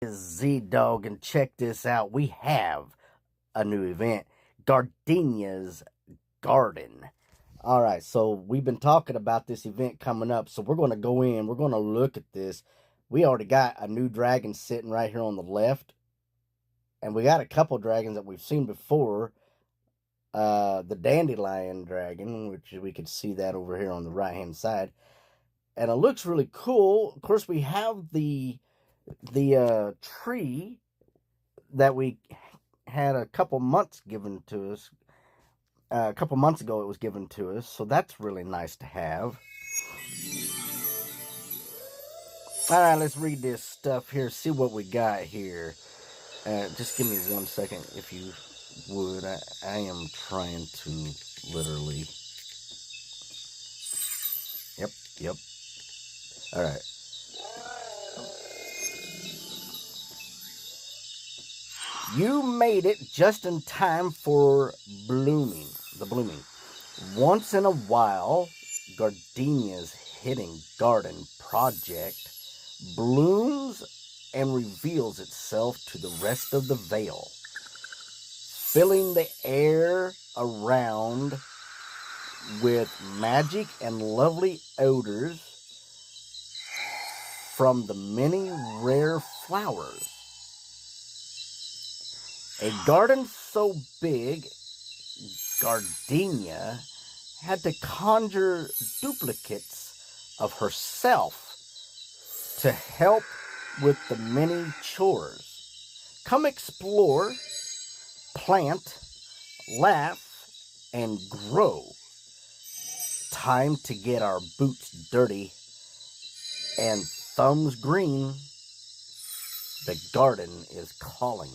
Is Z-Dog, and check this out. We have a new event, Gardenias Garden. All right, so we've been talking about this event coming up, so we're going to go in. We're going to look at this. We already got a new dragon sitting right here on the left, and we got a couple dragons that we've seen before. The dandelion dragon, which we could see that over here on the right-hand side, and it looks really cool. Of course, we have the tree that we had a couple months given to us. A couple months ago it was given to us, so that's really nice to have. Alright, let's read this stuff here, see what we got here. Just give me 1 second if you would. I am trying to literally... Yep. Alright. You made it just in time for the blooming. Once in a while, Gardenia's hidden garden project blooms and reveals itself to the rest of the vale, filling the air around with magic and lovely odors from the many rare flowers. A garden so big, Gardenia had to conjure duplicates of herself to help with the many chores. Come explore, plant, laugh, and grow. Time to get our boots dirty and thumbs green. The garden is calling.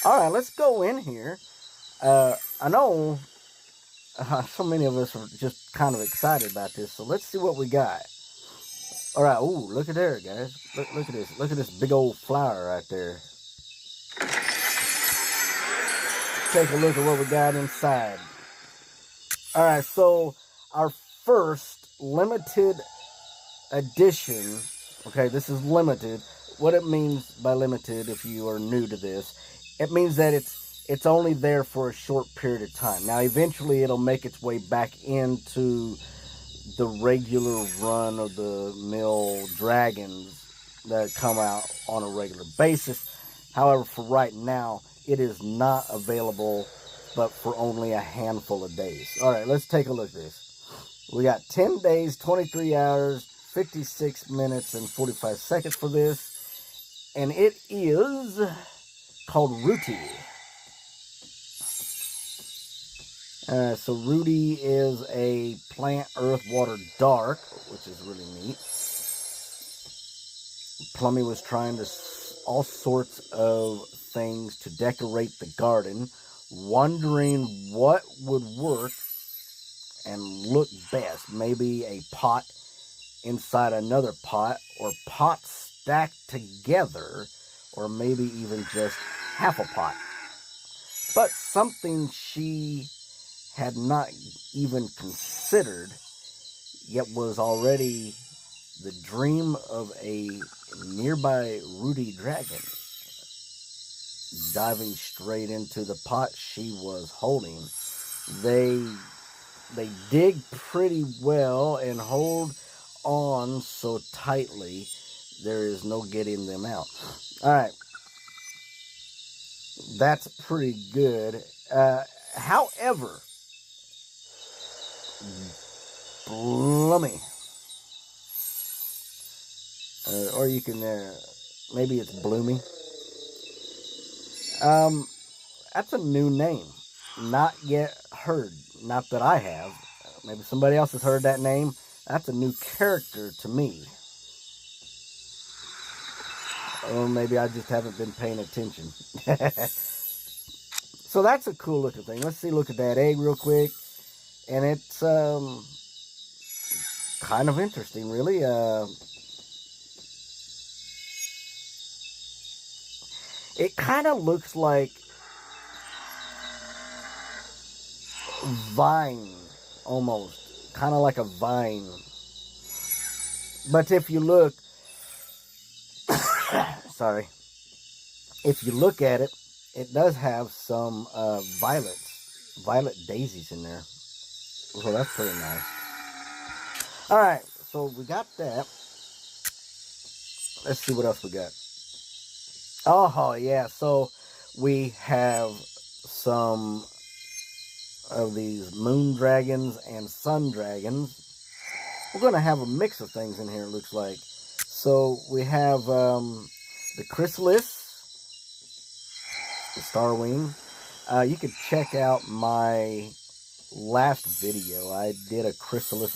Alright, let's go in here. I know so many of us are just kind of excited about this, so let's see what we got. Alright, ooh, look at there, guys. Look at this. Look at this big old flower right there. Take a look at what we got inside. Alright, so our first limited edition, okay, this is limited. What it means by limited, if you are new to this, it means that it's only there for a short period of time. Now, eventually, it'll make its way back into the regular run of the mill dragons that come out on a regular basis. However, for right now, it is not available, but for only a handful of days. All right, let's take a look at this. We got 10 days, 23 hours, 56 minutes, and 45 seconds for this. And it is called Rooty. So Rooty is a plant, earth, water, dark, which is really neat. Plummy was trying all sorts of things to decorate the garden, wondering what would work and look best. Maybe a pot inside another pot, or pots stacked together, or maybe even just half a pot. But something she had not even considered, yet was already the dream of a nearby Rooty dragon. Diving straight into the pot she was holding, they dig pretty well and hold on so tightly there is no getting them out. Alright, that's pretty good. However, Blummy, or you can maybe it's Bloomy. That's a new name, not yet heard, not that I have. Maybe somebody else has heard that name. That's a new character to me. Or maybe I just haven't been paying attention. So that's a cool looking thing. Let's look at that egg real quick. And it's kind of interesting, really. It kind of looks like vine, almost. Kind of like a vine. But if you look, sorry, if you look at it, it does have some violet daisies in there. So that's pretty nice. All right, so we got that. Let's see what else we got. Oh, yeah, so we have some of these moon dragons and sun dragons. We're going to have a mix of things in here, it looks like. So we have the chrysalis, the starwing. You could check out my last video. I did a chrysalis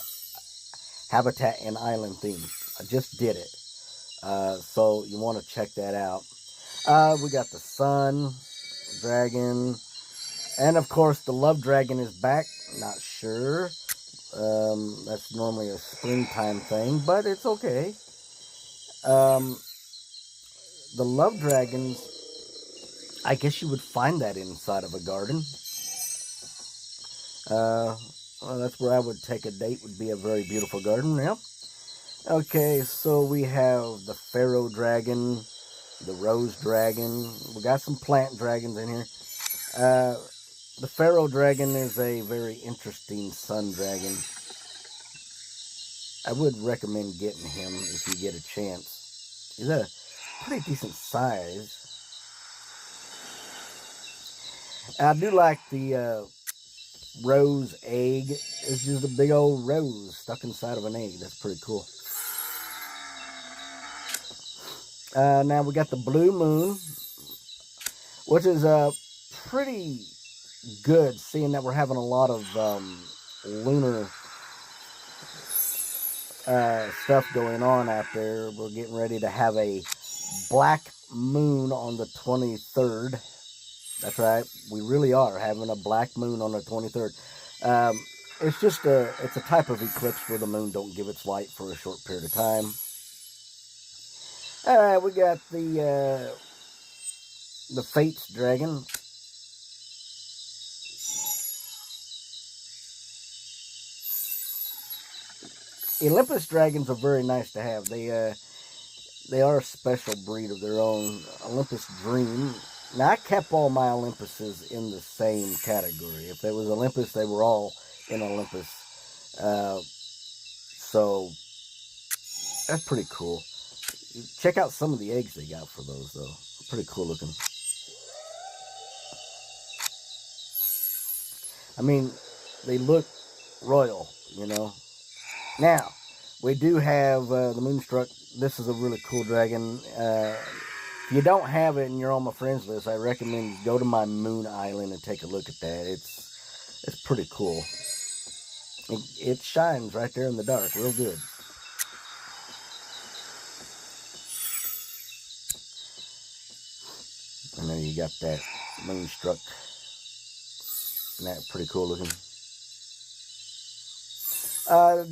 habitat and island theme. I just did it. So you want to check that out. We got the sun dragon. And of course, the love dragon is back. Not sure. That's normally a springtime thing, but it's okay. The love dragons, I guess you would find that inside of a garden. Well, that's where I would take a date, would be a very beautiful garden, yeah. Okay, so we have the pharaoh dragon, the rose dragon. We got some plant dragons in here. The pharaoh dragon is a very interesting sun dragon. I would recommend getting him if you get a chance. He's a pretty decent size. I do like the rose egg. It's just a big old rose stuck inside of an egg. That's pretty cool. Now we got the blue moon, which is pretty good, seeing that we're having a lot of lunar stuff going on out there. We're getting ready to have a black moon on the 23rd. That's right, we really are having a black moon on the 23rd. It's just it's a type of eclipse where the moon don't give its light for a short period of time. All right, we got the Fates dragon. Olympus dragons are very nice to have. They are a special breed of their own. Olympus Dream. Now, I kept all my Olympuses in the same category. If there was Olympus, they were all in Olympus. So that's pretty cool. Check out some of the eggs they got for those, though. Pretty cool looking. I mean, they look royal, you know. Now, we do have the Moonstruck. This is a really cool dragon. If you don't have it and you're on my friends list, I recommend you go to my moon island and take a look at that. It's pretty cool. It shines right there in the dark, real good. And then you got that Moonstruck. And that's pretty cool looking.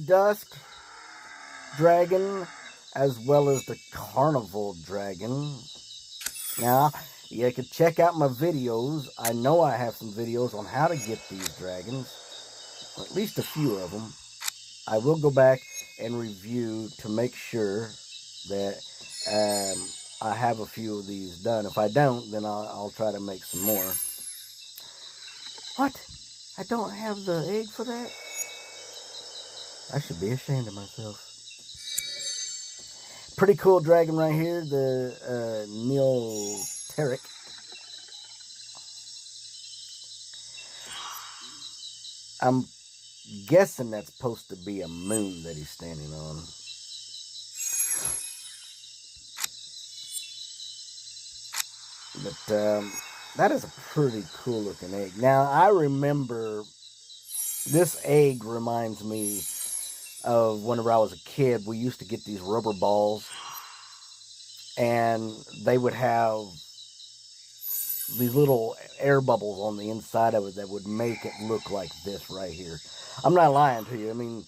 Dusk dragon, as well as the carnival dragon. Now, you can check out my videos. I know I have some videos on how to get these dragons, at least a few of them. I will go back and review to make sure that I have a few of these done. If I don't, then I'll try to make some more. What? I don't have the egg for that? I should be ashamed of myself. Pretty cool dragon right here, the Neoteric. I'm guessing that's supposed to be a moon that he's standing on. But that is a pretty cool looking egg. Now, I remember this egg reminds me of whenever I was a kid. We used to get these rubber balls, and they would have these little air bubbles on the inside of it that would make it look like this right here. I'm not lying to you. I mean,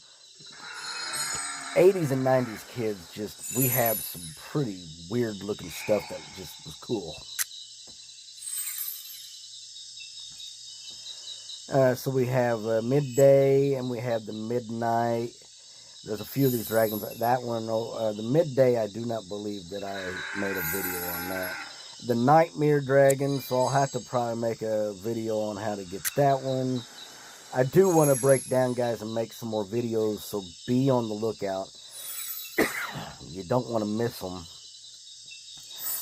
80s and 90s kids, we had some pretty weird looking stuff that just was cool. So we have midday, and we have the midnight. There's a few of these dragons. That one, the midday, I do not believe that I made a video on that. the Nightmare Dragon, so I'll have to probably make a video on how to get that one. I do want to break down, guys, and make some more videos, so be on the lookout. You don't want to miss them.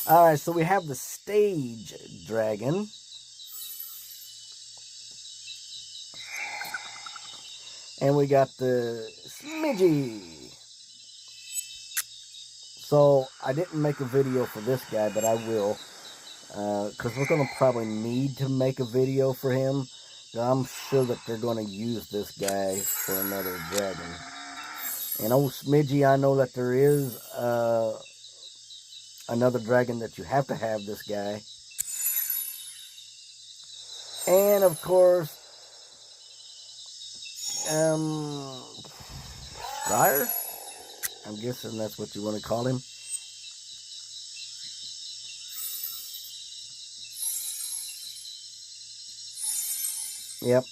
Alright, so we have the Stage Dragon. And we got the Smidgy. So, I didn't make a video for this guy, but I will. Because we're going to probably need to make a video for him. I'm sure that they're going to use this guy for another dragon. And old Smidgy, I know that there is another dragon that you have to have this guy. And, of course, Scryer? I'm guessing that's what you want to call him. Yep.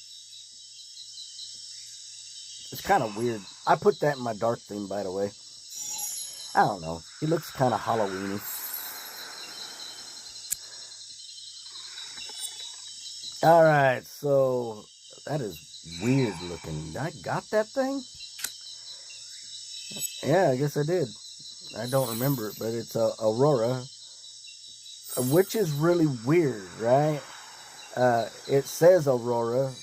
It's kind of weird. I put that in my dark theme, by the way. I don't know. He looks kind of Halloween-y. Alright, so that is weird looking. I got that thing? Yeah, I guess I did. I don't remember it, but it's Aurora. Which is really weird, right? It says Aurora.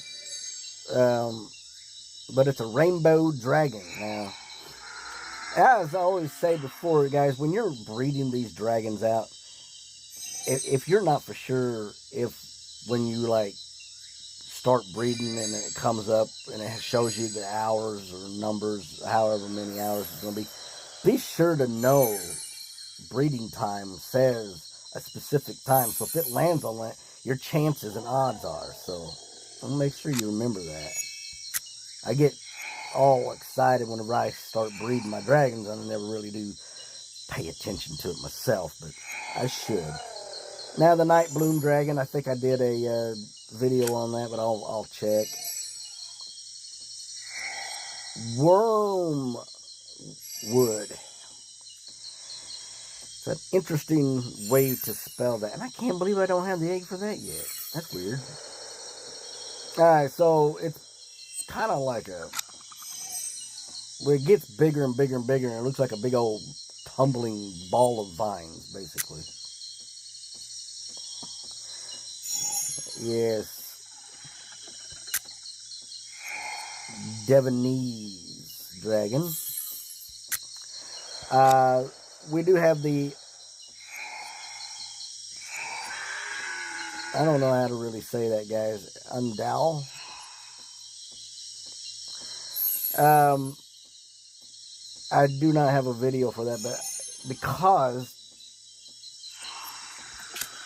But it's a rainbow dragon. Now, as I always say before, guys, when you're breeding these dragons out, if you're not for sure when you like start breeding and it comes up and it shows you the hours or numbers, however many hours it's going to be sure to know breeding time says a specific time. So if it lands on that, your chances and odds are. So make sure you remember that. I get all excited whenever I start breeding my dragons, and I never really do pay attention to it myself, but I should. Now the Night Bloom Dragon, I think I did a video on that, but I'll check. Wormwood. It's an interesting way to spell that, and I can't believe I don't have the egg for that yet. That's weird. Alright, so it's kind of like where it gets bigger and bigger and bigger, and it looks like a big old tumbling ball of vines, basically. Yes. Gardenias Garden. We do have the, I don't know how to really say that, guys. Undow. I do not have a video for that, but because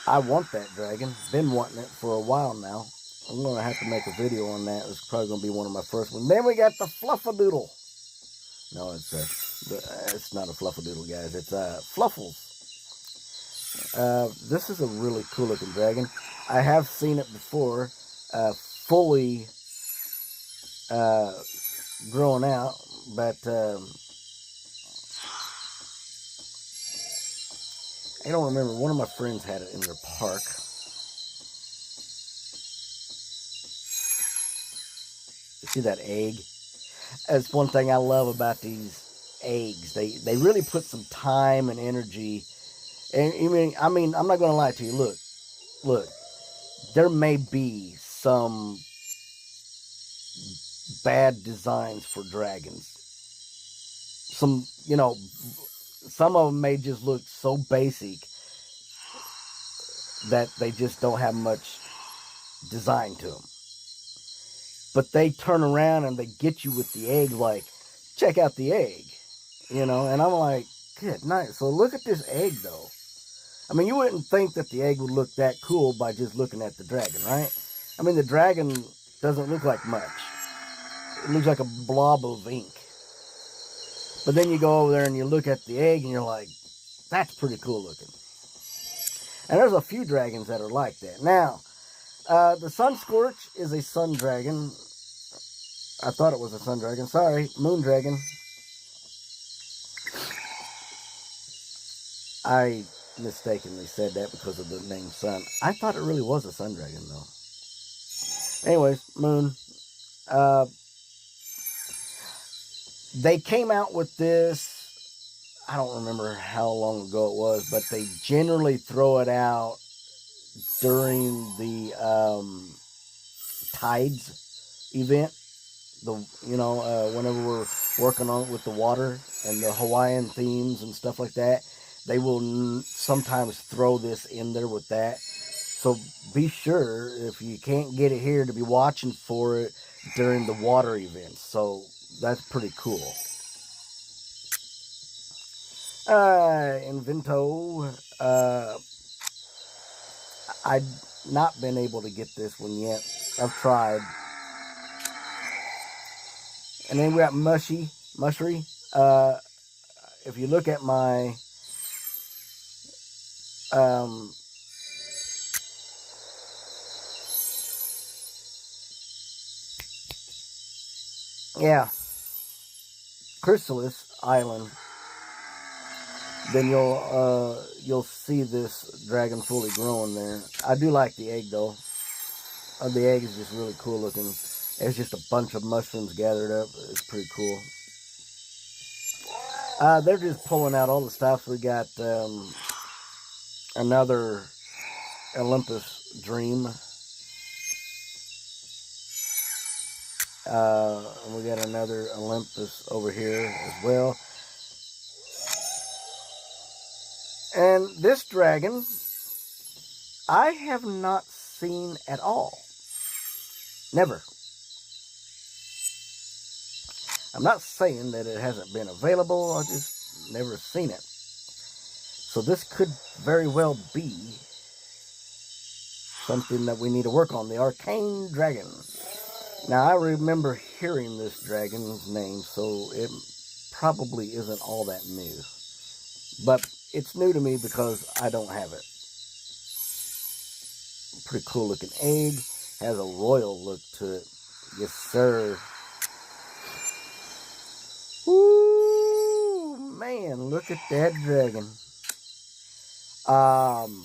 I want that dragon, been wanting it for a while now, I'm going to have to make a video on that. It's probably going to be one of my first ones. Then we got the Fluffadoodle. No, it's not a Fluffadoodle, guys. It's Fluffles. This is a really cool looking dragon. I have seen it before, fully grown out, but I don't remember. One of my friends had it in their park. You see that egg? That's one thing I love about these eggs. They really put some time and energy. And I mean, I'm not going to lie to you. Look. There may be some bad designs for dragons. Some of them may just look so basic that they just don't have much design to them. But they turn around and they get you with the egg, like, check out the egg, and I'm like, good night. So look at this egg, though. I mean, you wouldn't think that the egg would look that cool by just looking at the dragon, right? I mean, the dragon doesn't look like much. It looks like a blob of ink. But then you go over there and you look at the egg and you're like, that's pretty cool looking. And there's a few dragons that are like that. Now, the Sun Scorch is a sun dragon. I thought it was a sun dragon. Sorry, moon dragon. I mistakenly said that because of the name sun. I thought it really was a sun dragon, though. Anyways, moon. They came out with this, I don't remember how long ago it was, but they generally throw it out during the tides event. Whenever we're working on it with the water and the Hawaiian themes and stuff like that, they will sometimes throw this in there with that. So be sure, if you can't get it here, to be watching for it during the water events. So that's pretty cool. Invento. I've not been able to get this one yet. I've tried. And then we got Mushery. If you look at my Chrysalis Island, then you'll see this dragon fully grown there. I do like the egg though. The egg is just really cool looking. It's just a bunch of mushrooms gathered up. It's pretty cool. They're just pulling out all the stops. We got another Olympus Dream. And we got another Olympus over here as well. And this dragon, I have not seen at all. Never. I'm not saying that it hasn't been available. I just never seen it. So this could very well be something that we need to work on. The Arcane Dragon. Now, I remember hearing this dragon's name, so it probably isn't all that new. But it's new to me because I don't have it. Pretty cool looking egg. Has a royal look to it. Yes, sir. Woo, man, look at that dragon. I'm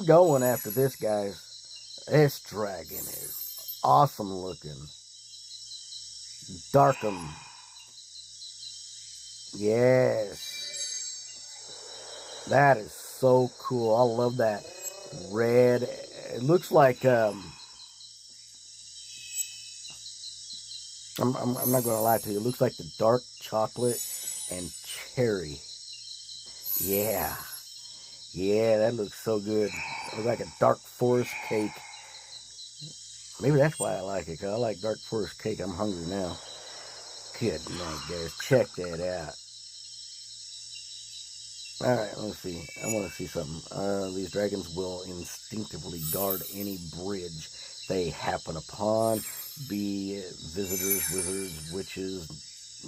going after this, guys. This dragon is awesome looking. Darkum. Yes. That is so cool. I love that red. It looks like I'm not gonna lie to you. It looks like the dark chocolate and cherry. Yeah, that looks so good. It looks like a dark forest cake. Maybe that's why I like it, because I like dark forest cake. I'm hungry now. Good night, guys. Check that out. Alright, let's see. I want to see something. These dragons will instinctively guard any bridge they happen upon. Be visitors, wizards, witches,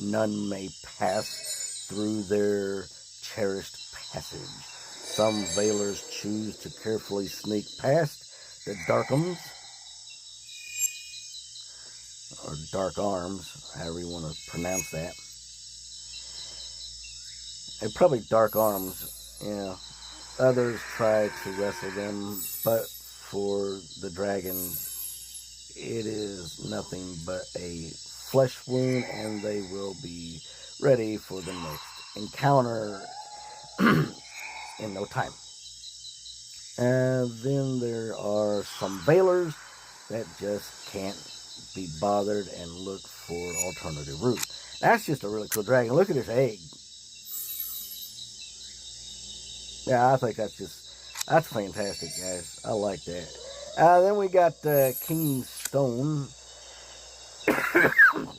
none may pass through their cherished passage. Some veilers choose to carefully sneak past the Darkums, or Dark Arms, however you want to pronounce that. They're probably Dark Arms, yeah. Others try to wrestle them, but for the dragon, it is nothing but a flesh wound, and they will be ready for the next encounter in no time. And then there are some veilers that just can't be bothered and look for alternative route. That's just a really cool dragon. Look at his egg. Yeah, I think that's fantastic, guys. I like that. Then we got King Stone.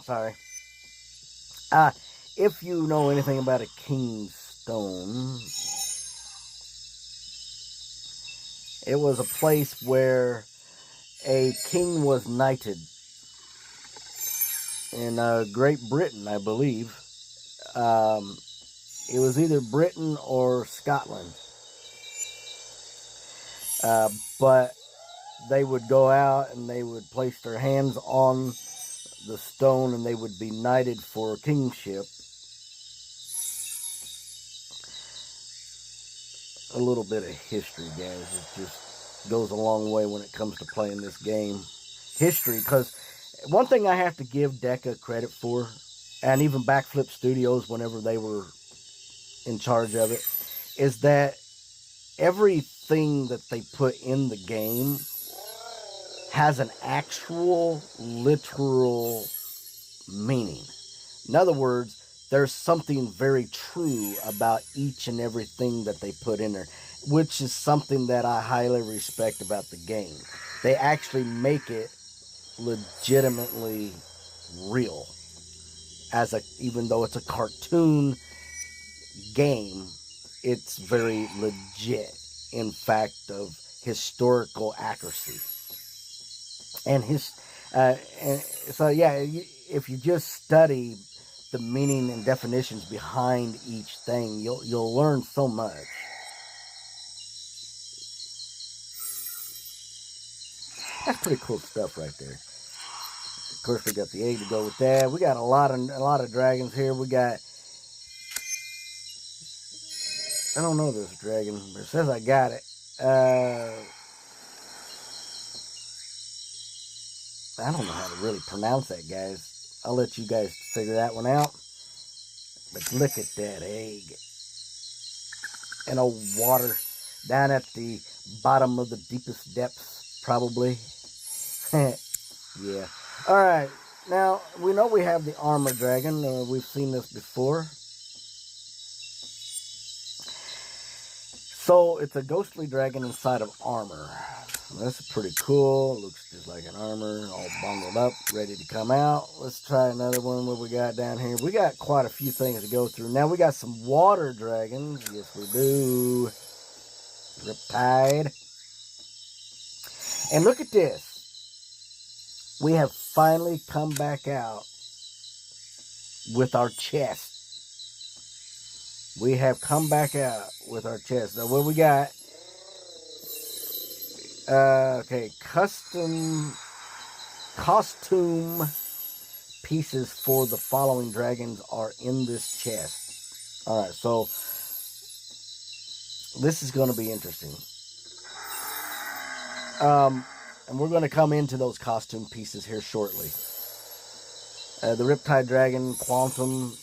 Sorry. If you know anything about a King Stone, it was a place where a king was knighted in Great Britain, I believe. It was either Britain or Scotland. But they would go out and they would place their hands on the stone and they would be knighted for kingship. little bit of history, guys. It just goes a long way when it comes to playing this game. History, because one thing I have to give Deca credit for, and even Backflip Studios whenever they were in charge of it, is that everything that they put in the game has an actual, literal meaning. In other words, there's something very true about each and everything that they put in there, which is something that I highly respect about the game. They actually make it legitimately real. Even though it's a cartoon game, it's very legit in fact of historical accuracy. And so yeah, if you just study the meaning and definitions behind each thing, you'll learn so much. That's pretty cool stuff right there. Of course, we got the egg to go with that. We got a lot of dragons here. We got, I don't know this dragon, but it says I got it. I don't know how to really pronounce that, guys. I'll let you guys figure that one out. But look at that egg. And a water down at the bottom of the deepest depths, probably. Yeah. Alright. Now, we know we have the armor dragon. We've seen this before. So, it's a ghostly dragon inside of armor. That's pretty cool. Looks just like an armor, all bundled up, ready to come out. Let's try another one. What we got down here? We got quite a few things to go through. Now we got some water dragons. Yes, we do. Riptide. And look at this. We have finally come back out with our chest. We have come back out with our chest. Now what we got? Okay, costume pieces for the following dragons are in this chest. Alright, so this is going to be interesting. And we're going to come into those costume pieces here shortly. The Riptide Dragon, Quantum,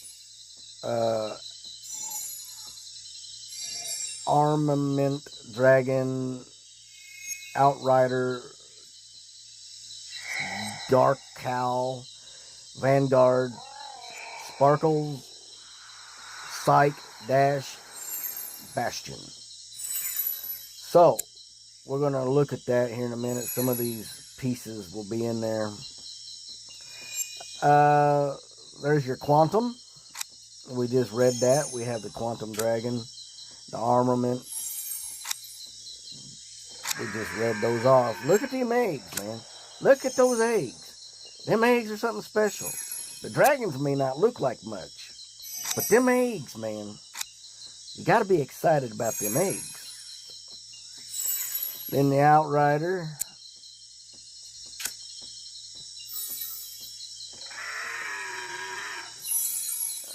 Armament Dragon, Outrider, Dark Cow, Vanguard, Sparkles, Psych, Dash, Bastion. So, we're going to look at that here in a minute. Some of these pieces will be in there. There's your Quantum. We just read that. We have the Quantum Dragon, the Armament. We just read those off. Look at them eggs, man. Look at those eggs. Them eggs are something special. The dragons may not look like much, but them eggs, man, you got to be excited about them eggs. Then the Outrider.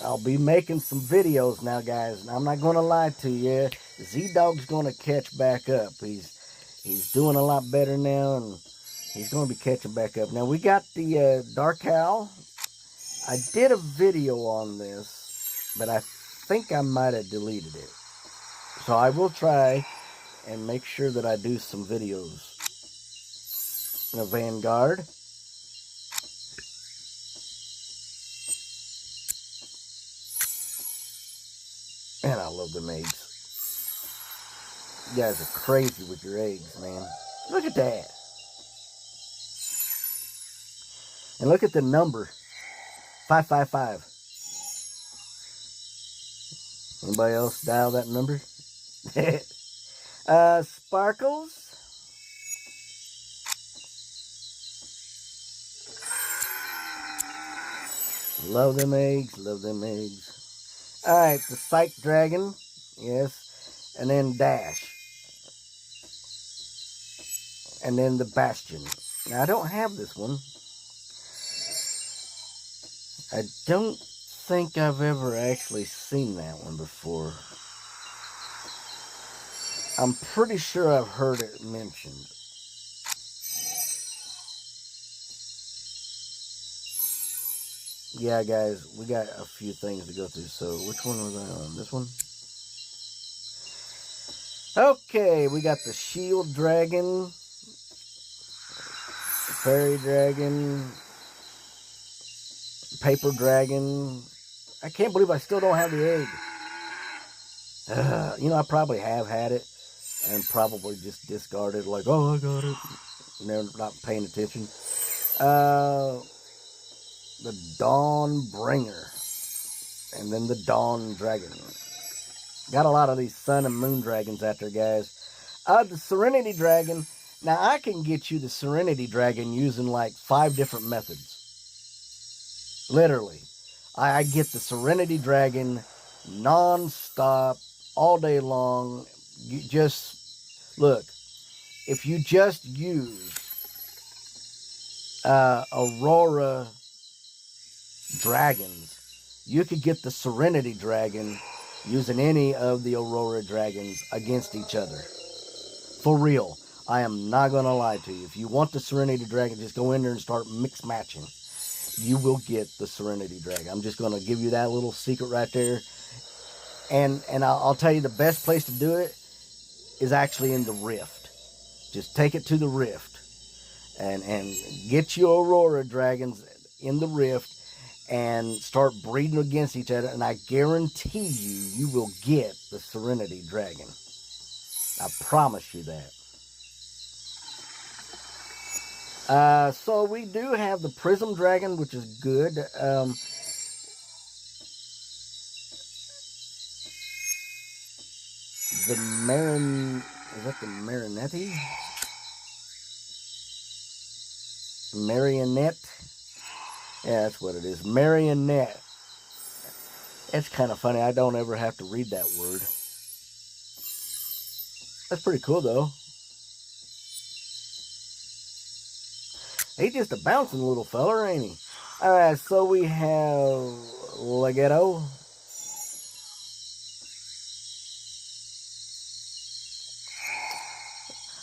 I'll be making some videos now, guys. I'm not going to lie to you. Z-Dog's going to catch back up. He's doing a lot better now, and he's going to be catching back up. Now, we got the Dark Owl. I did a video on this, but I think I might have deleted it. So I will try and make sure that I do some videos. A Vanguard. And I love them eggs. You guys are crazy with your eggs, man. Look at that. And look at the number. 555. Anybody else dial that number? Sparkles. Love them eggs. Love them eggs. Alright, the Psych Dragon. Yes. And then Dash. And then the Bastion. Now, I don't have this one. I don't think I've ever actually seen that one before. I'm pretty sure I've heard it mentioned. Yeah, guys, we got a few things to go through. So, which one was I on? This one? Okay, we got the shield dragon, fairy dragon, paper dragon. I can't believe I still don't have the egg. You know, I probably have had it and probably just discarded, like, oh, I got it. And they're not paying attention. The Dawn Bringer. And then the Dawn Dragon. Got a lot of these Sun and Moon Dragons out there, guys. The Serenity Dragon. Now, I can get you the Serenity Dragon using like 5 different methods. Literally. I get the Serenity Dragon non-stop, all day long. You just, look, if you just use Aurora Dragons, you could get the Serenity Dragon using any of the Aurora Dragons against each other. For real. I am not going to lie to you. If you want the Serenity Dragon, just go in there and start mix matching. You will get the Serenity Dragon. I'm just going to give you that little secret right there. And I'll tell you, the best place to do it is actually in the Rift. Just take it to the Rift. And get your Aurora Dragons in the Rift and start breeding against each other. And I guarantee you will get the Serenity Dragon. I promise you that. So we do have the Prism Dragon, which is good. The is that the Marionette? Marionette? Yeah, that's what it is. Marionette. It's kind of funny. I don't ever have to read that word. That's pretty cool, though. He's just a bouncing little feller, ain't he? Alright, so we have Legato.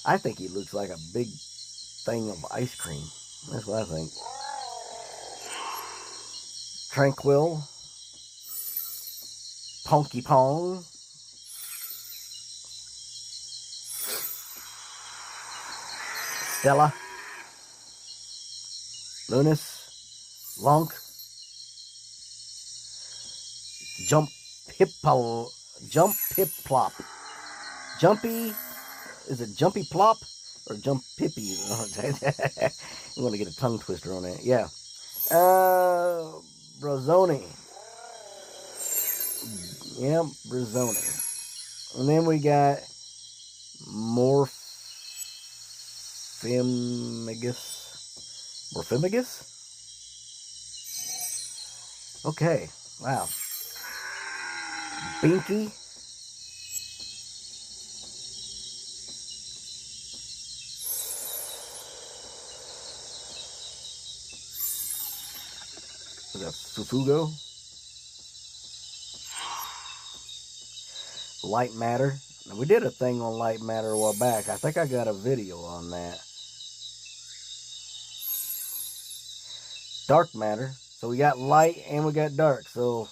I think he looks like a big thing of ice cream. That's what I think. Tranquil. Ponky Pong. Stella. Lunas. Lonk. Jump Pip-Plop. Jumpy. Is it Jumpy Plop or Jump Pippy? I'm going to get a tongue twister on that. Yeah. Brazzoni. Yeah, Brazzoni. And then we got Morphimagus? Okay. Wow. Binky. We got Fufugo. Light Matter. Now, we did a thing on Light Matter a while back. I think I got a video on that. Dark Matter. So we got light and we got dark. So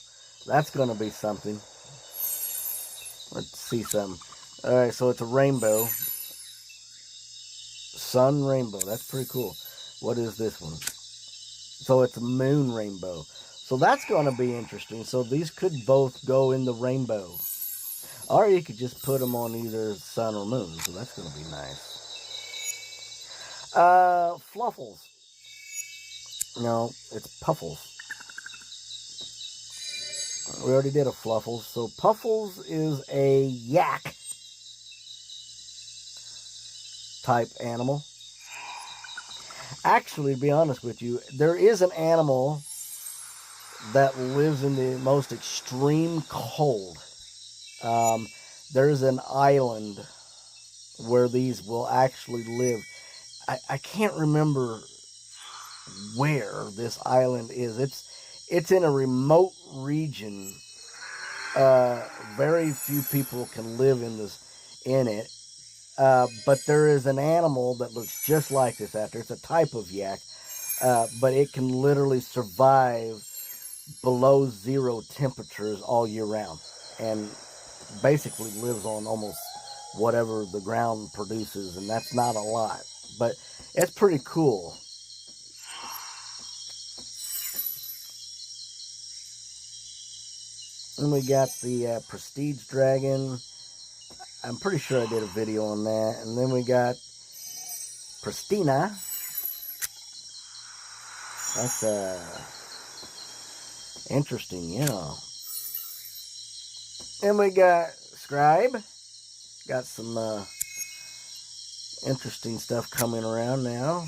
that's going to be something. Let's see something. Alright, so it's a rainbow. Sun rainbow. That's pretty cool. What is this one? So it's a moon rainbow. So that's going to be interesting. So these could both go in the rainbow. Or you could just put them on either sun or moon. So that's going to be nice. Fluffles. No, it's Puffles. We already did a Fluffles. So Puffles is a yak type animal. Actually, to be honest with you, there is an animal that lives in the most extreme cold. There's an island where these will actually live. I can't remember where this island is. It's in a remote region. Very few people can live in in it. But there is an animal that looks just like this out there. It's a type of yak, but it can literally survive below 0 temperatures all year round, and basically lives on almost whatever the ground produces, and that's not a lot, but it's pretty cool. And we got the Prestige Dragon. I'm pretty sure I did a video on that. And then we got Pristina. That's interesting, you know. And we got Scribe. Got some interesting stuff coming around now.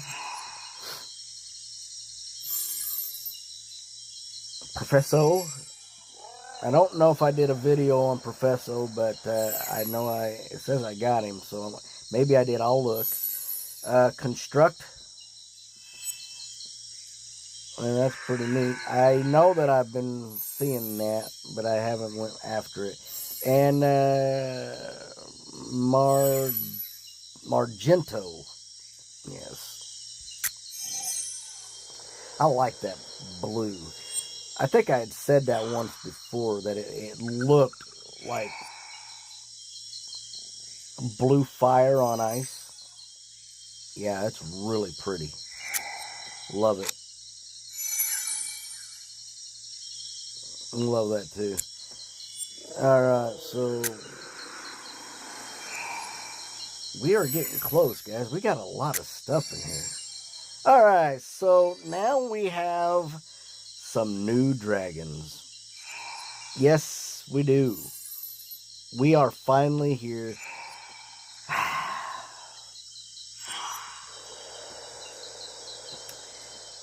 Professo. I don't know if I did a video on Professo, but I know it says I got him, so maybe I did. I'll look. Construct. And that's pretty neat. I know that I've been seeing that, but I haven't went after it. And Margento. Yes. I like that blue. I think I had said that once before, that it looked like blue fire on ice. Yeah, it's really pretty. Love it. Love that too. Alright, so we are getting close, guys. We got a lot of stuff in here. Alright, so now we have some new dragons. Yes, we do. We are finally here.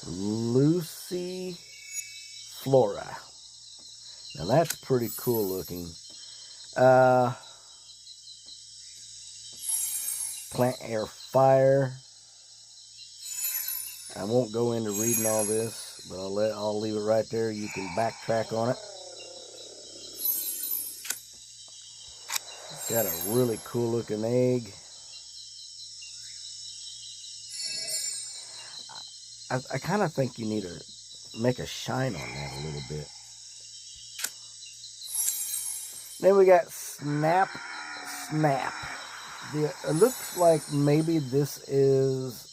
Lucy Flora. Now that's pretty cool looking. Plant, air, fire. I won't go into reading all this, but I'll leave it right there. You can backtrack on it. Got a really cool looking egg. I kind of think you need to make a shine on that a little bit. Then we got Snap. It looks like maybe this is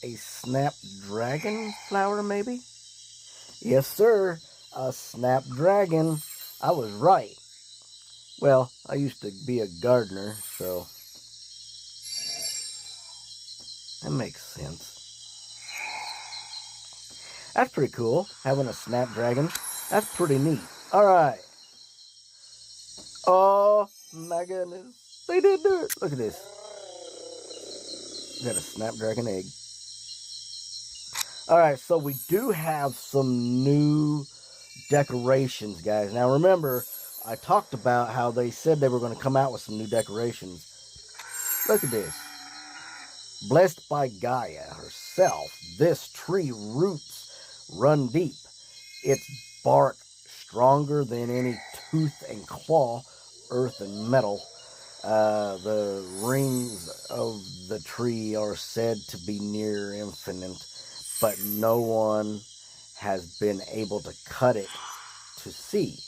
a snapdragon flower, maybe? Yes, sir. A snapdragon. I was right. Well, I used to be a gardener, so that makes sense. That's pretty cool, having a snapdragon. That's pretty neat. Alright. Oh, my goodness. They did do it. Look at this. Got a snapdragon egg. Alright, so we do have some new decorations, guys. Now, remember, I talked about how they said they were going to come out with some new decorations. Look at this. Blessed by Gaia herself, this tree roots run deep. Its bark stronger than any tooth and claw, earth and metal. The rings of the tree are said to be near infinite, but no one has been able to cut it to see.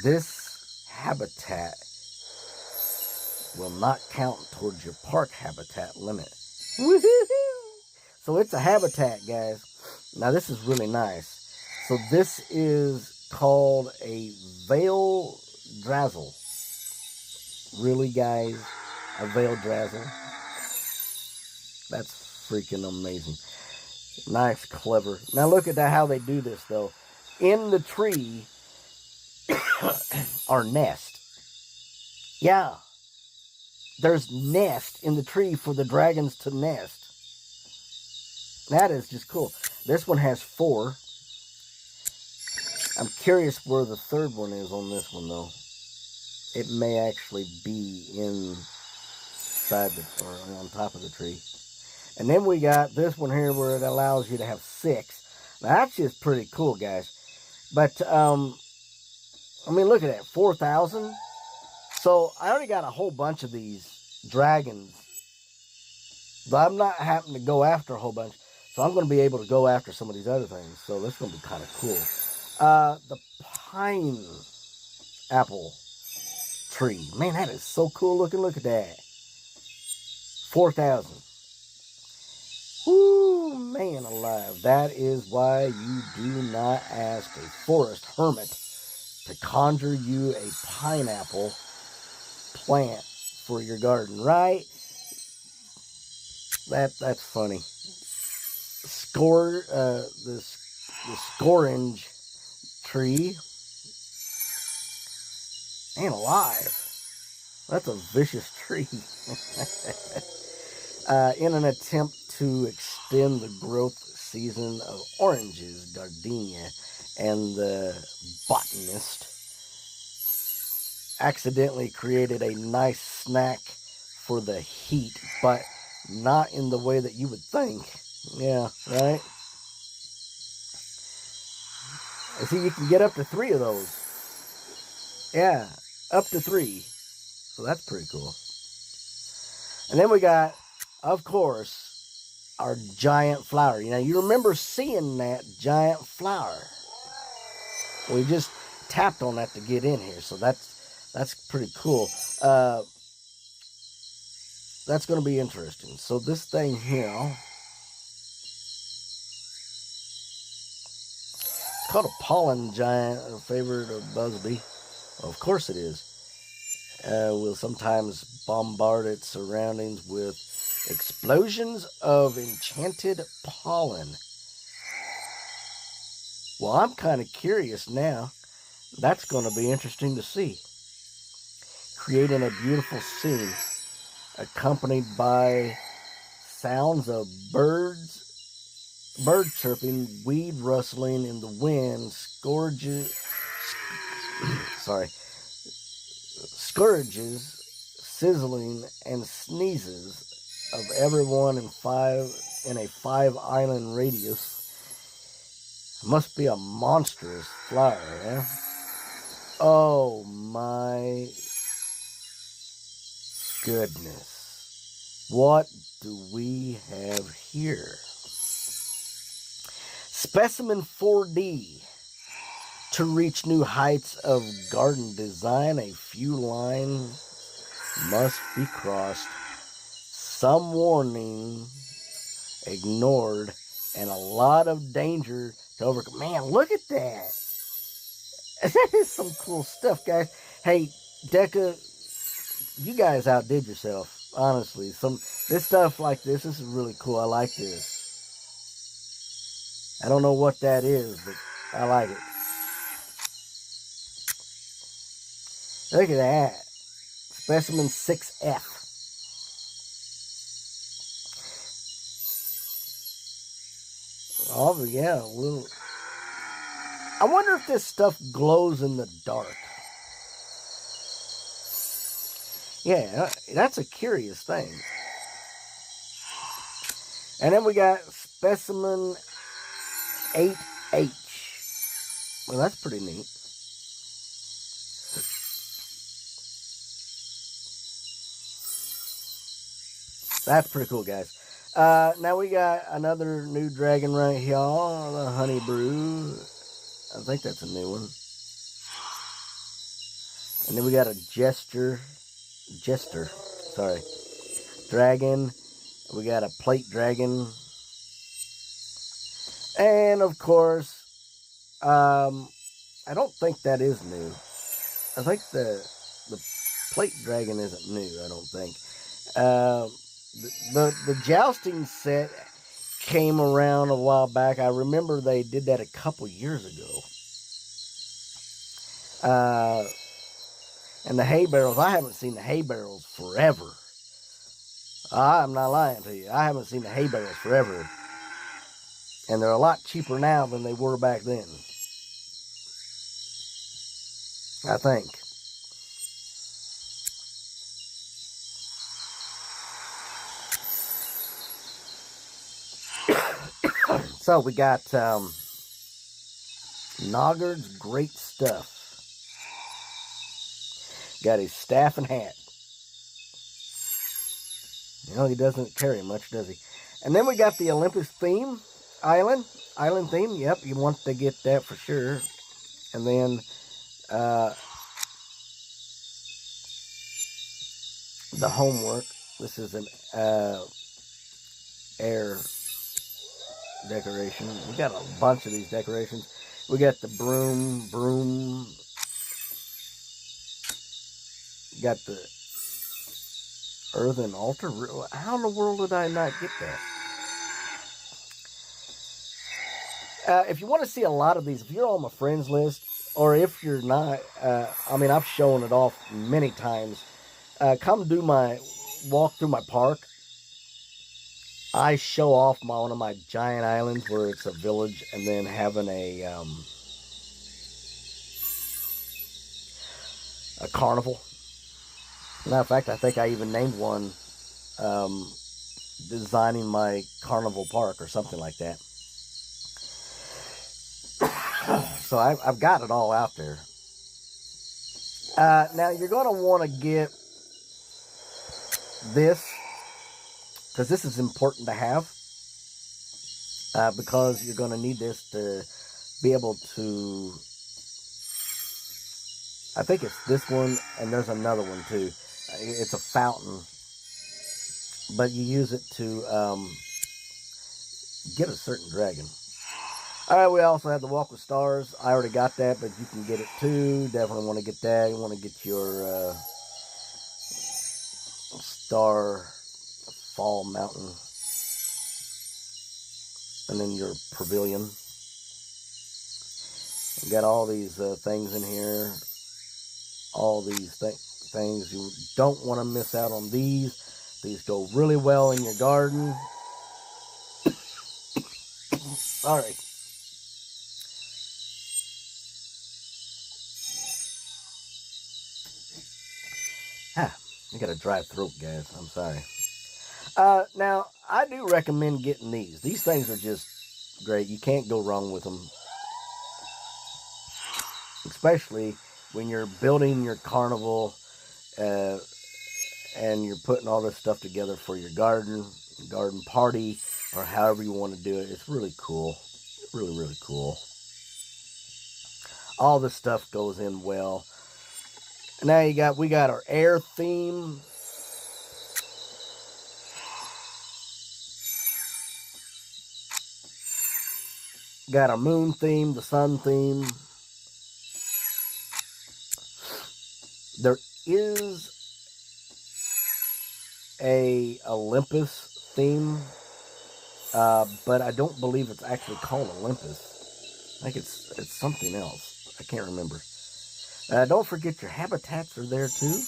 This habitat will not count towards your park habitat limit. So it's a habitat, guys. Now this is really nice. So this is called a veil drazzle. Really, guys? A veil drazzle? That's freaking amazing. Nice, clever. Now look at that, how they do this, though. In the tree are nests. Yeah. There's nest in the tree for the dragons to nest. That is just cool. This one has 4. I'm curious where the third one is on this one, though. It may actually be inside or on top of the tree. And then we got this one here where it allows you to have 6. Now, that's just pretty cool, guys. But, I mean, look at that. 4,000. So I already got a whole bunch of these dragons, but I'm not happening to go after a whole bunch. So I'm going to be able to go after some of these other things. So that's going to be kind of cool. The pine apple tree. Man, that is so cool looking. Look at that. 4,000. Woo, man alive. That is why you do not ask a forest hermit to conjure you a pineapple plant for your garden, right? That's funny. The scorange tree. Man alive. That's a vicious tree. In an attempt to extend the growth season of oranges, Gardenia and the botanist accidentally created a nice snack for the heat, but not in the way that you would think. Yeah, right? I see you can get up to 3 of those. Yeah, up to 3. So that's pretty cool. And then we got, of course, our giant flower. You know, you remember seeing that giant flower. We just tapped on that to get in here, so that's pretty cool. That's going to be interesting. So this thing here, it's called a pollen giant, a favorite of Busby. Well, of course it is. Will sometimes bombard its surroundings with explosions of enchanted pollen. Well, I'm kind of curious now. That's going to be interesting to see. Creating a beautiful scene, accompanied by sounds of bird chirping, weed rustling in the wind, scourges, sizzling, and sneezes of everyone in a 5-island radius. Must be a monstrous flower, yeah? Oh my goodness. What do we have here? Specimen 4D. To reach new heights of garden design, a few lines must be crossed, some warning ignored, and a lot of danger to overcome. Man, look at that. That is some cool stuff, guys. Hey, Deca, you guys outdid yourself, honestly. This stuff like this is really cool. I like this. I don't know what that is, but I like it. Look at that. Specimen 6F. Oh, yeah. Little. I wonder if this stuff glows in the dark. Yeah, that's a curious thing. And then we got specimen 8H. Well, that's pretty neat. That's pretty cool, guys. Now we got another new dragon right here, the Honey Brew. I think that's a new one. And then we got a Jester, dragon. We got a plate dragon. And of course, I don't think that is new. I think the plate dragon isn't new, I don't think. The jousting set came around a while back. I remember they did that a couple years ago. And the hay barrels, I haven't seen the hay barrels forever. I'm not lying to you. I haven't seen the hay barrels forever. And they're a lot cheaper now than they were back then. I think. So we got Noggard's Great Stuff. Got his staff and hat. You know, he doesn't carry much, does he? And then we got the Olympus theme island theme. Yep, you want to get that for sure. And then the homework. This is an air decoration. We got a bunch of these decorations. We got the broom. Got the earthen altar. How in the world did I not get that? If you want to see a lot of these, if you're on my friends list, or if you're not, I mean, I've shown it off many times. Come do my walk through my park. I show off one of my giant islands where it's a village, and then having a carnival. Matter of fact, I think I even named one designing my carnival park or something like that. So I've got it all out there. Now you're going to want to get this, because this is important to have, because you're going to need this to be able to, I think it's this one, and there's another one too. It's a fountain, but you use it to get a certain dragon. Alright, we also have the Walk with Stars. I already got that, but you can get it too. Definitely want to get that. You want to get your Star Fall Mountain, and then your pavilion. You got all these things in here. All these things. You don't want to miss out on these. These go really well in your garden. Alright. I got a dry throat, guys. I'm sorry. Now, I do recommend getting these. These things are just great. You can't go wrong with them. Especially when you're building your carnival and you're putting all this stuff together for your garden party, or however you want to do it. It's really cool. Really, really cool. All this stuff goes in well. Now we got our air theme. Got our moon theme, the sun theme. There is a Olympus theme, but I don't believe it's actually called Olympus. I think it's something else. I can't remember. Don't forget your habitats are there too.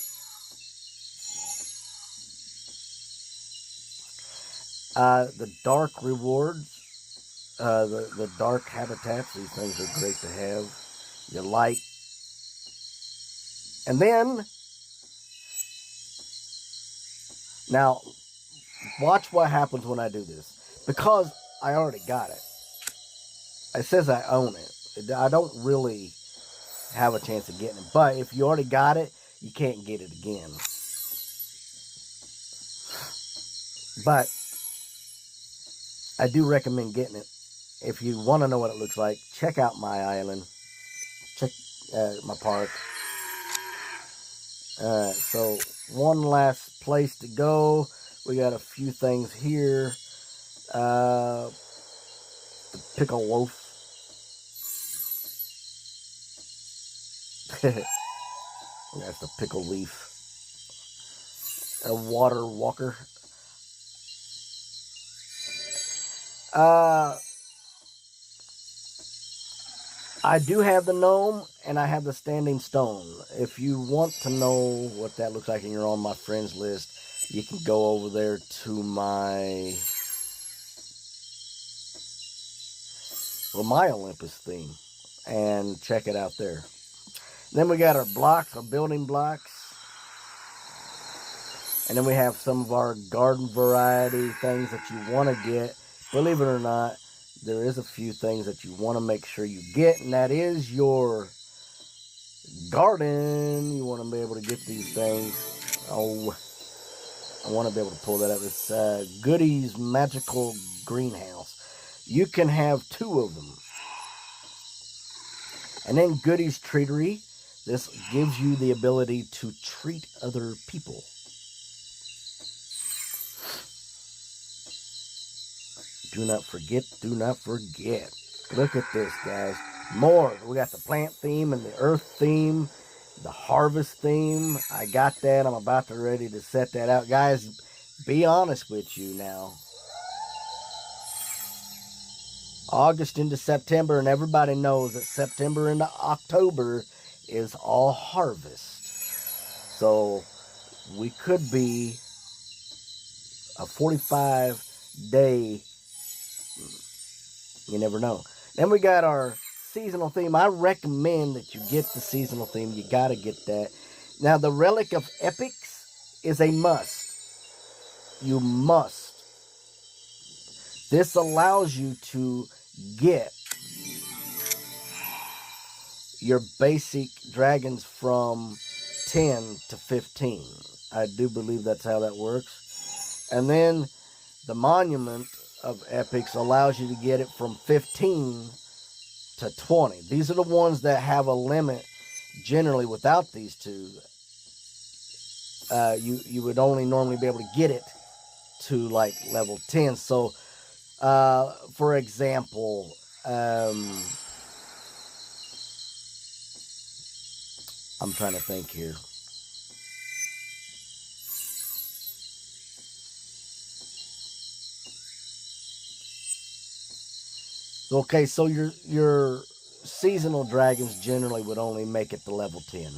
The dark rewards, the dark habitats, these things are great to have. Your light. And then, now, watch what happens when I do this. Because I already got it. It says I own it. I don't really have a chance of getting it. But if you already got it, you can't get it again. But I do recommend getting it. If you want to know what it looks like, check out my island. Check my park. So one last place to go. We got a few things here. The pickle loaf. That's the pickle leaf. A water walker. I do have the gnome, and I have the standing stone. If you want to know what that looks like and you're on my friends list, you can go over there to my Olympus theme and check it out there. Then we got our blocks, our building blocks. And then we have some of our garden variety things that you want to get. Believe it or not, there is a few things that you want to make sure you get, and that is your Garden. You want to be able to get these things. Oh, I want to be able to pull that up. It's Goodies Magical Greenhouse. You can have 2 of them. And then Goodies Treatery. This gives you the ability to treat other people. Do not forget, do not forget. Look at this, guys. More. We got the plant theme and the earth theme, the harvest theme. I got that. I'm about to ready to set that out. Guys, be honest with you now. August into September, and everybody knows that September into October is all harvest. So we could be a 45-day, you never know. Then we got our seasonal theme. I recommend that you get the seasonal theme. You got to get that. Now, the Relic of Epics is a must. You must. This allows you to get your basic dragons from 10 to 15. I do believe that's how that works. And then the Monument of Epics allows you to get it from 15 to 20. These are the ones that have a limit. Generally, without these 2, you would only normally be able to get it to like level 10. So, for example, I'm trying to think here. Okay, so your seasonal dragons generally would only make it to level 10.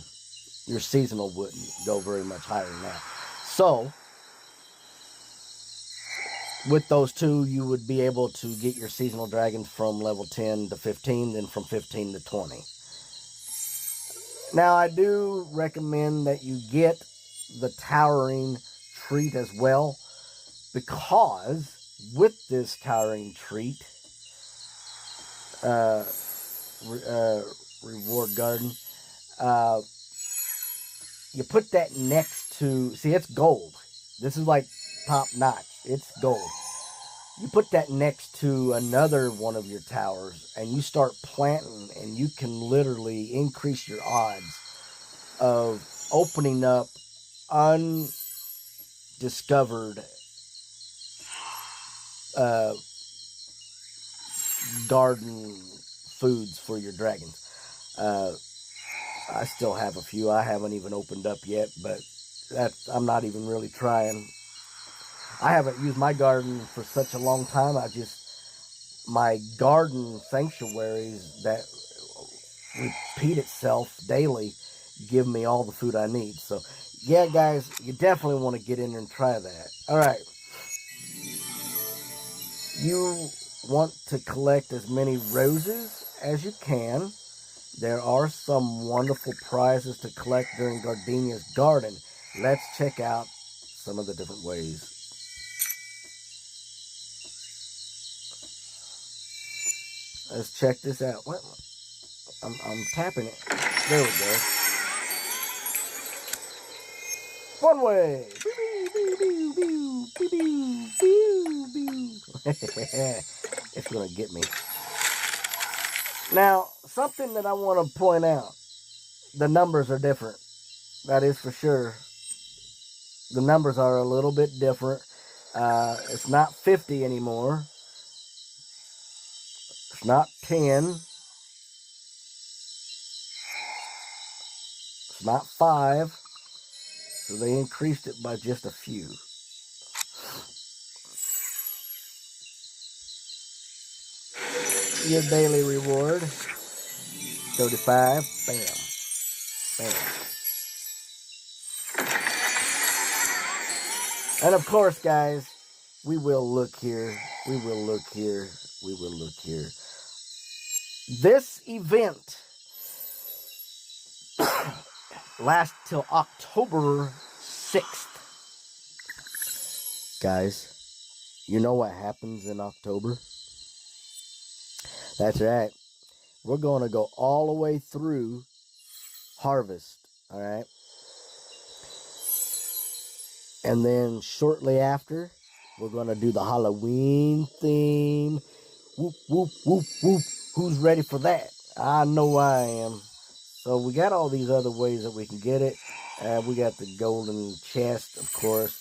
Your seasonal wouldn't go very much higher than that. So, with those 2, you would be able to get your seasonal dragons from level 10 to 15, then from 15 to 20. Now, I do recommend that you get the Towering Treat as well, because with this Towering Treat, Reward Garden, you put that next to, see, it's gold. This is like top notch. It's gold. You put that next to another one of your towers, and you start planting, and you can literally increase your odds of opening up undiscovered garden foods for your dragons. I still have a few I haven't even opened up yet, but I'm not even really trying. I haven't used my garden for such a long time. My garden sanctuaries that repeat itself daily give me all the food I need. So, yeah, guys, you definitely want to get in there and try that. All right. You want to collect as many roses as you can. There are some wonderful prizes to collect during Gardenias Garden. Let's check out some of the different ways. Let's check this out. What? I'm tapping it. There we go. One way. It's going to get me. Now, something that I want to point out. The numbers are different. That is for sure. The numbers are a little bit different. It's not 50 anymore. It's not 10. It's not 5. So they increased it by just a few. Your daily reward. 35. Bam. Bam. And of course, guys, we will look here. We will look here. We will look here. This event lasts till October 6th. Guys, you know what happens in October? That's right. We're going to go all the way through harvest. All right. And then shortly after, we're going to do the Halloween theme. Whoop, whoop, whoop, whoop. Who's ready for that? I know I am. So we got all these other ways that we can get it. We got the golden chest, of course.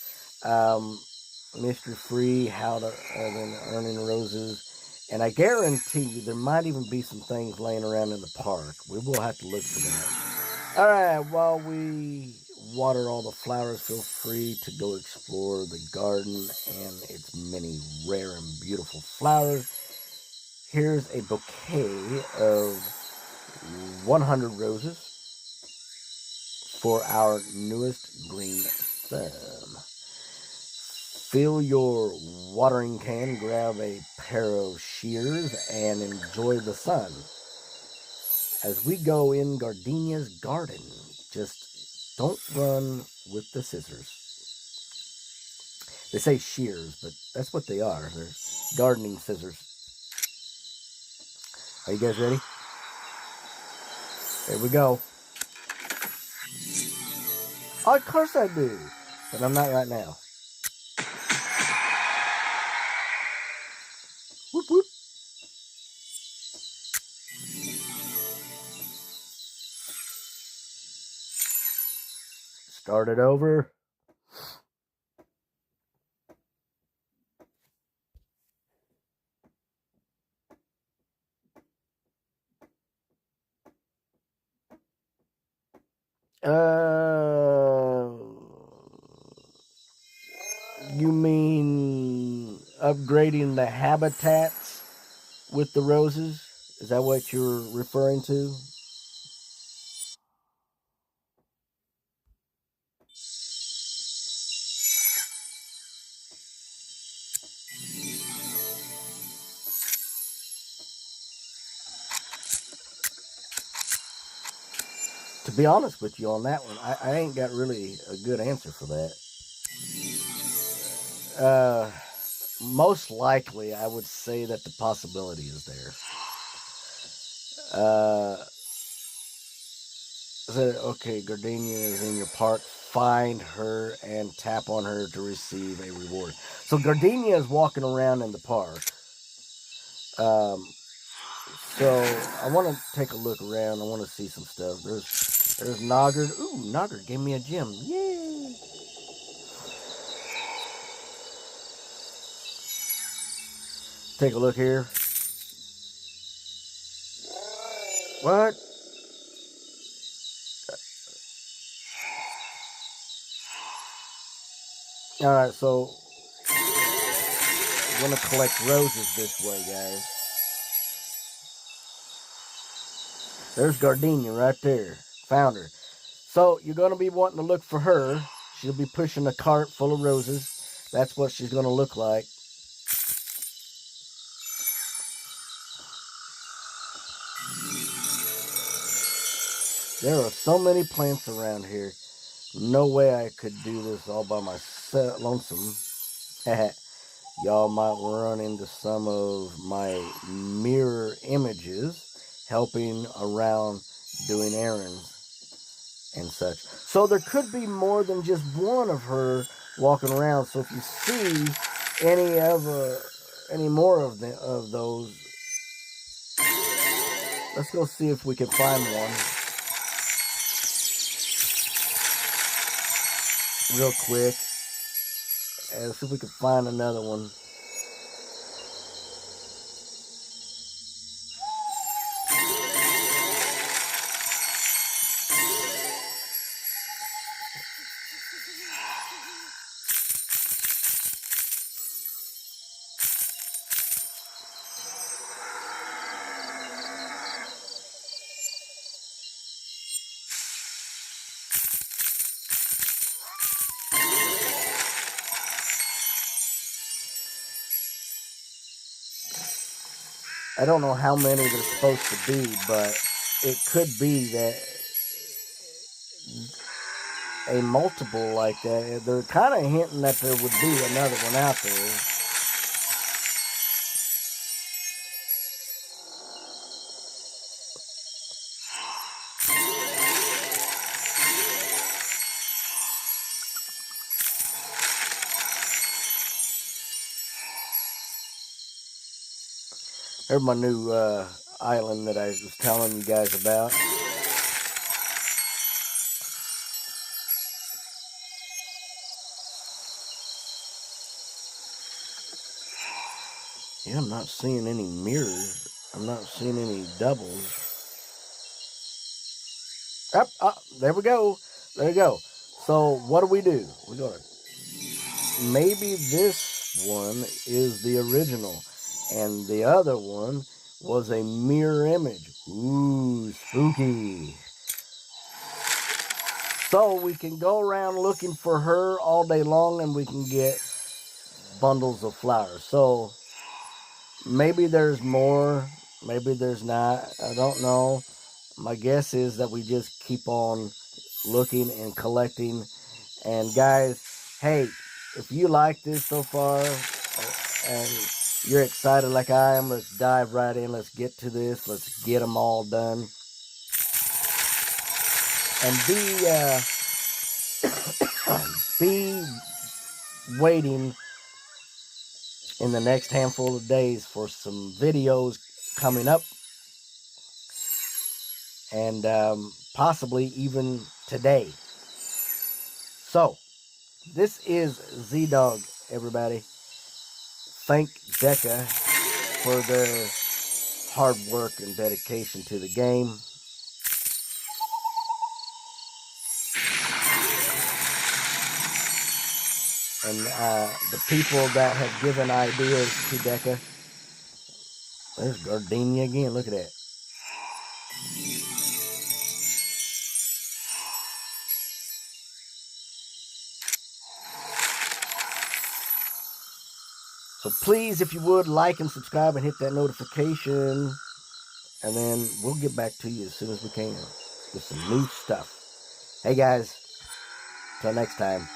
Mystery free, how to earning roses. And I guarantee you there might even be some things laying around in the park. We will have to look for that. All right, while we water all the flowers, feel free to go explore the garden and its many rare and beautiful flowers. Here's a bouquet of 100 roses for our newest green thumb. Fill your watering can, grab a pair of shears, and enjoy the sun. As we go in Gardenias Garden, just don't run with the scissors. They say shears, but that's what they are. They're gardening scissors. Are you guys ready? Here we go. Oh, of course I do, but I'm not right now. Whoop, whoop. Start it over. You mean upgrading the habitats with the roses? Is that what you're referring to? To be honest with you on that one, I ain't got really a good answer for that. Most likely, I would say that the possibility is there. Okay, Gardenia is in your park. Find her and tap on her to receive a reward. So Gardenia is walking around in the park. So I want to take a look around. I want to see some stuff. There's Noggard. Ooh, Noggard gave me a gem. Yay! Take a look here. What? Alright, so I'm going to collect roses this way, guys. There's Gardenia right there. Found her. So you're going to be wanting to look for her. She'll be pushing a cart full of roses. That's what she's going to look like. There are so many plants around here. No way I could do this all by myself, lonesome. Y'all might run into some of my mirror images helping around doing errands and such. So there could be more than just one of her walking around. So if you see any more of those, let's go see if we can find one real quick. And see if we can find another one. I don't know how many there's supposed to be, but it could be that a multiple like that. They're kind of hinting that there would be another one out there. Here's my new island that I was telling you guys about. Yeah, I'm not seeing any mirrors. I'm not seeing any doubles. There we go. There we go. So what do? We're gonna, maybe this one is the original, and the other one was a mirror image. Ooh, spooky. So we can go around looking for her all day long, and we can get bundles of flowers. So maybe there's more, maybe there's not. I don't know. My guess is that we just keep on looking and collecting. And guys, hey, if you like this so far and you're excited like I am, let's dive right in. Let's get to this. Let's get them all done. And be waiting in the next handful of days for some videos coming up, and possibly even today. So this is Z-Dog, everybody. Thank Deca for their hard work and dedication to the game. And the people that have given ideas to Deca. There's Gardenia again. Look at that. So please, if you would, like and subscribe and hit that notification. And then we'll get back to you as soon as we can with some new stuff. Hey guys, till next time.